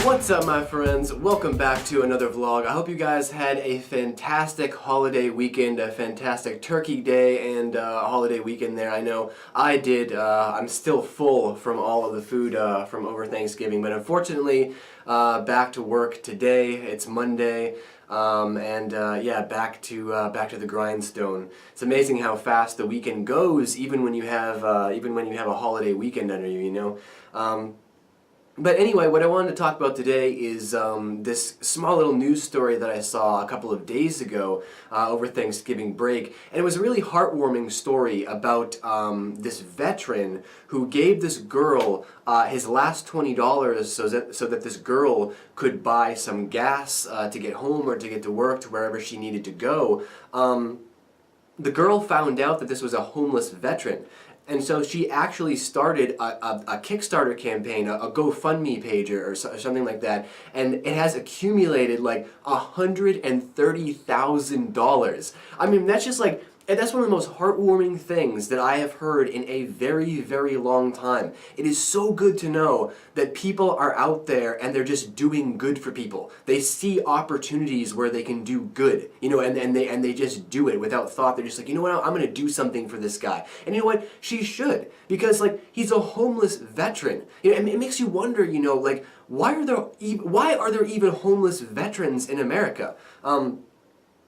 What's up, my friends? Welcome back to another vlog. I hope you guys had a fantastic holiday weekend, a fantastic turkey day, and a holiday weekend there. I know I did. I'm still full from all of the food from over Thanksgiving, but unfortunately, back to work today. It's Monday. Yeah, back to the grindstone. It's amazing how fast the weekend goes, even when you have a holiday weekend under you. You know. But anyway, what I wanted to talk about today is this small little news story that I saw a couple of days ago over Thanksgiving break. And it was a really heartwarming story about this veteran who gave this girl his last $20 so that this girl could buy some gas to get home or to get to work, to wherever she needed to go. The girl found out that this was a homeless veteran. And so she actually started a Kickstarter campaign, a GoFundMe page or something like that, and it has accumulated like $130,000. I mean, that's just like, that's one of the most heartwarming things that I have heard in a very, very long time. It is so good to know that people are out there and they're just doing good for people. They see opportunities where they can do good, you know, and they just do it without thought. Are just like, you know what, I'm going to do something for this guy. And you know what, she should, because like he's a homeless veteran. You know, it makes you wonder, you know, like why are there even homeless veterans in America?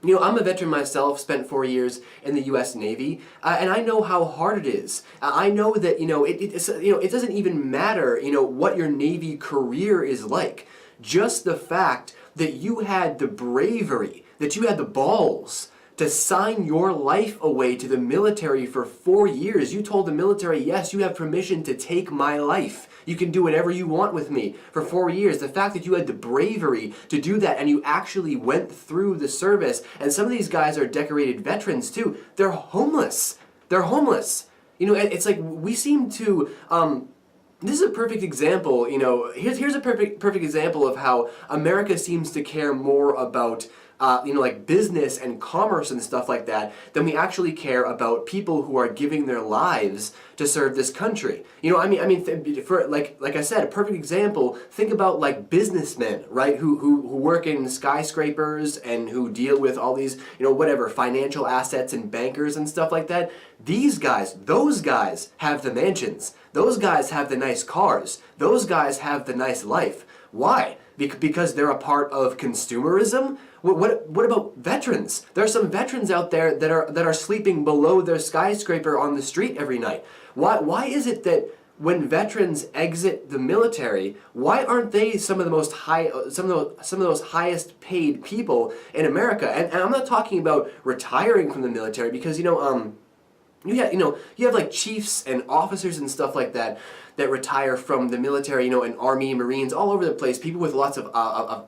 You know, I'm a veteran myself, spent 4 years in the U.S. Navy, and I know how hard it is. I know that, you know, it doesn't even matter, you know, what your Navy career is like. Just the fact that you had the bravery, that you had the balls to sign your life away to the military for 4 years. You told the military, yes, you have permission to take my life. You can do whatever you want with me for 4 years. The fact that you had the bravery to do that and you actually went through the service, and some of these guys are decorated veterans too, they're homeless. They're homeless. You know, it's like we seem to, this is a perfect example, you know, here's a perfect example of how America seems to care more about you know, like business and commerce and stuff like that, then we actually care about people who are giving their lives to serve this country. You know, I mean, for like I said, a perfect example. Think about like businessmen, right? Who work in skyscrapers and who deal with all these, you know, whatever financial assets and bankers and stuff like that. These guys, those guys have the mansions. Those guys have the nice cars. Those guys have the nice life. Why? Because they're a part of consumerism? What about veterans? There are some veterans out there that are sleeping below their skyscraper on the street every night. Why is it that when veterans exit the military, why aren't they some of those highest paid people in America? And I'm not talking about retiring from the military, because you know you have like chiefs and officers and stuff like that retire from the military, you know, and Army, Marines, all over the place, people with lots of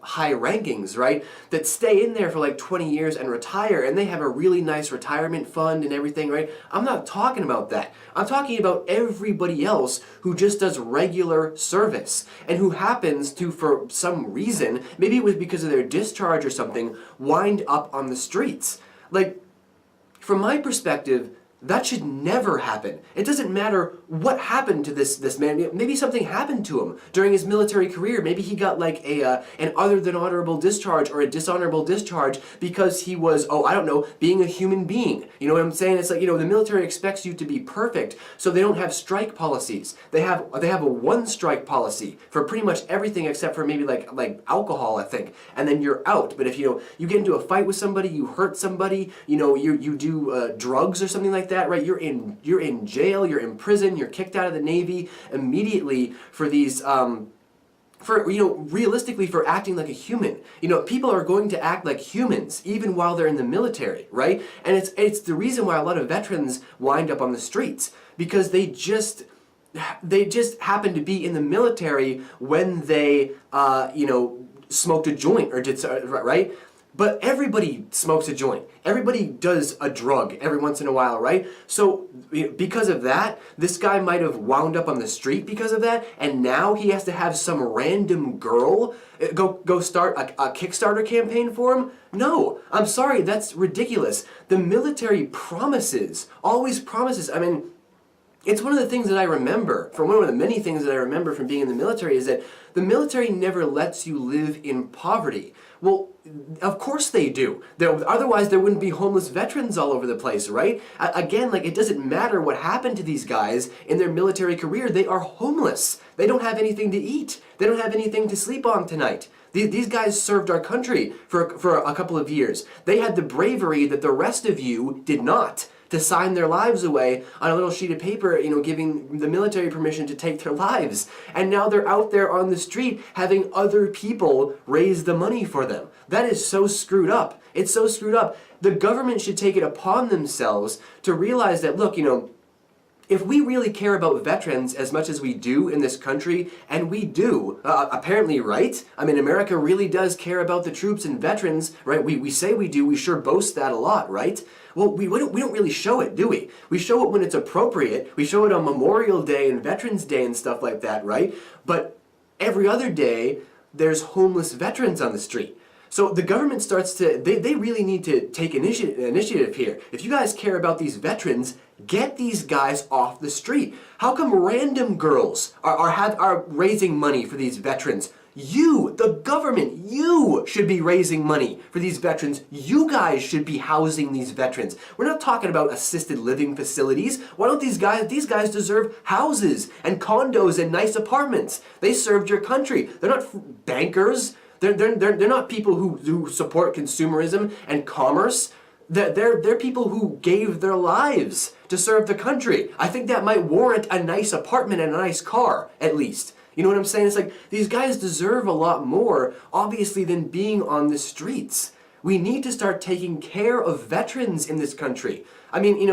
high rankings, right, that stay in there for like 20 years and retire, and they have a really nice retirement fund and everything, right? I'm not talking about that. I'm talking about everybody else who just does regular service and who happens to, for some reason, maybe it was because of their discharge or something, wind up on the streets. Like, from my perspective, that should never happen. It doesn't matter what happened to this man. Maybe something happened to him during his military career. Maybe he got like an other than honorable discharge or a dishonorable discharge because he was, oh, I don't know, being a human being. You know what I'm saying? It's like, you know, the military expects you to be perfect, so they don't have strike policies. They have a one strike policy for pretty much everything except for maybe like alcohol, I think, and then you're out. But if you get into a fight with somebody, you hurt somebody, you know, you do drugs or something like that, right? You're in jail, you're in prison, you're kicked out of the Navy immediately for these for, you know, realistically, for acting like a human. You know, people are going to act like humans even while they're in the military, right? And it's the reason why a lot of veterans wind up on the streets, because they just happen to be in the military when they you know, smoked a joint or did, right? But everybody smokes a joint. Everybody does a drug every once in a while, right? So because of that, this guy might have wound up on the street because of that, and now he has to have some random girl go start a Kickstarter campaign for him? No, I'm sorry, that's ridiculous. The military promises, always promises. I mean, It's one of the things that I remember, from one of the many things that I remember from being in the military, is that the military never lets you live in poverty. Well, of course they do. Otherwise, there wouldn't be homeless veterans all over the place, right? Again, like, it doesn't matter what happened to these guys in their military career. They are homeless. They don't have anything to eat. They don't have anything to sleep on tonight. These guys served our country for a couple of years. They had the bravery that the rest of you did not, to sign their lives away on a little sheet of paper, giving the military permission to take their lives. And now they're out there on the street having other people raise the money for them. That is so screwed up. It's so screwed up. The government should take it upon themselves to realize that, look, if we really care about veterans as much as we do in this country, and we do, apparently, right? I mean, America really does care about the troops and veterans, right? We say we do, we sure boast that a lot, right? Well, we don't really show it, do we? We show it when it's appropriate. We show it on Memorial Day and Veterans Day and stuff like that, right? But every other day, there's homeless veterans on the street. So the government starts to, they really need to take initiative here. If you guys care about these veterans, get these guys off the street. How come random girls are raising money for these veterans? You, the government, you should be raising money for these veterans. You guys should be housing these veterans. We're not talking about assisted living facilities. Why don't these guys deserve houses and condos and nice apartments. They served your country. They're not bankers. They're not people who support consumerism and commerce. They're people who gave their lives to serve the country. I think that might warrant a nice apartment and a nice car, at least. You know what I'm saying? It's like, these guys deserve a lot more, obviously, than being on the streets. We need to start taking care of veterans in this country. I mean,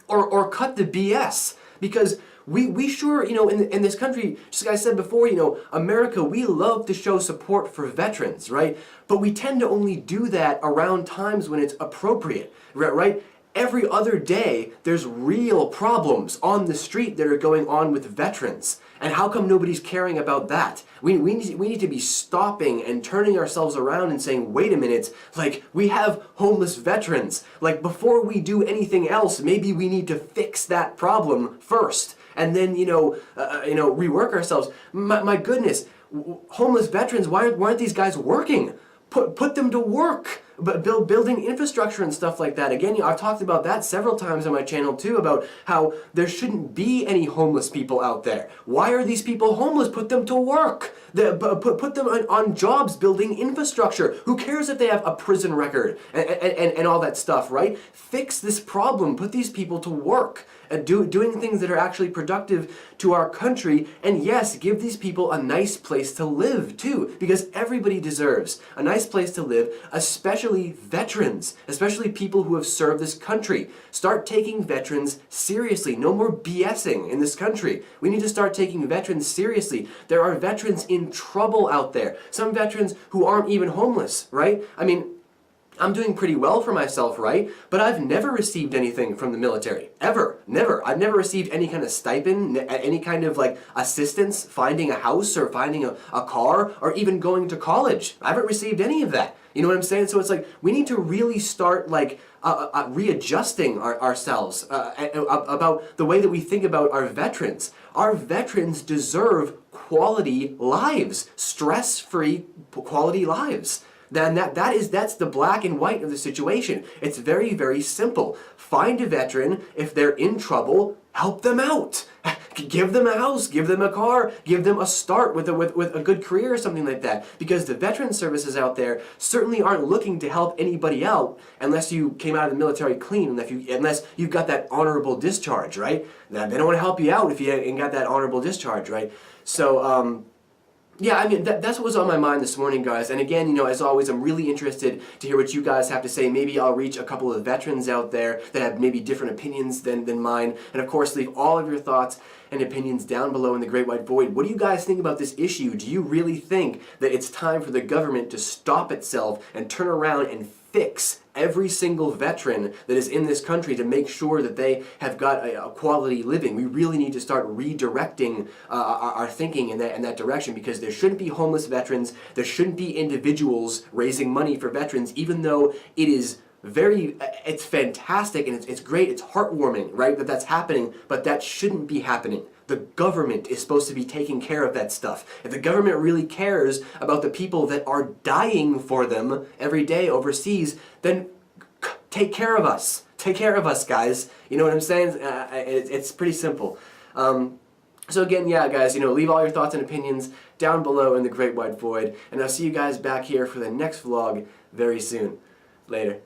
or cut the BS. Because we sure, in this country, just like I said before, America, we love to show support for veterans, right? But we tend to only do that around times when it's appropriate, right? Every other day, there's real problems on the street that are going on with veterans. And how come nobody's caring about that? We need to be stopping and turning ourselves around and saying, wait a minute, like, we have homeless veterans. Like, before we do anything else, maybe we need to fix that problem first. And then, rework ourselves. My goodness, homeless veterans, why aren't these guys working? Put them to work. But building infrastructure and stuff like that. Again, I've talked about that several times on my channel too, about how there shouldn't be any homeless people out there. Why are these people homeless? Put them to work. Put them on jobs building infrastructure. Who cares if they have a prison record and all that stuff, right? Fix this problem. Put these people to work. Doing things that are actually productive to our country, and yes, give these people a nice place to live too, because everybody deserves a nice place to live, especially veterans, especially people who have served this country. Start taking veterans seriously. No more BSing in this country. We need to start taking veterans seriously. There are veterans in trouble out there. Some veterans who aren't even homeless, right? I mean, I'm doing pretty well for myself, right? But I've never received anything from the military. Ever. Never. I've never received any kind of stipend, any kind of like assistance, finding a house or finding a car, or even going to college. I haven't received any of that. You know what I'm saying? So it's like, we need to really start like readjusting ourselves about the way that we think about our veterans. Our veterans deserve quality lives, stress-free quality lives. Then that's the black and white of the situation. It's very, very simple. Find a veteran. If they're in trouble, help them out. Give them a house, give them a car, give them a start with a good career or something like that. Because the veteran services out there certainly aren't looking to help anybody out unless you came out of the military clean, unless you've got that honorable discharge, right? They don't want to help you out if you ain't got that honorable discharge, right? So, yeah, I mean, that's what was on my mind this morning, guys. And again, as always, I'm really interested to hear what you guys have to say. Maybe I'll reach a couple of veterans out there that have maybe different opinions than mine. And of course, leave all of your thoughts and opinions down below in the Great White Void. What do you guys think about this issue? Do you really think that it's time for the government to stop itself and turn around and fix every single veteran that is in this country to make sure that they have got a quality living? We really need to start redirecting our thinking in that direction, because there shouldn't be homeless veterans. There shouldn't be individuals raising money for veterans, even though it is it's fantastic and it's great, it's heartwarming, right, that that's happening, but that shouldn't be happening. The government is supposed to be taking care of that stuff. If the government really cares about the people that are dying for them every day overseas, then take care of us. Take care of us, guys. You know what I'm saying? It's pretty simple. So again, yeah, guys, leave all your thoughts and opinions down below in the Great White Void, and I'll see you guys back here for the next vlog very soon. Later.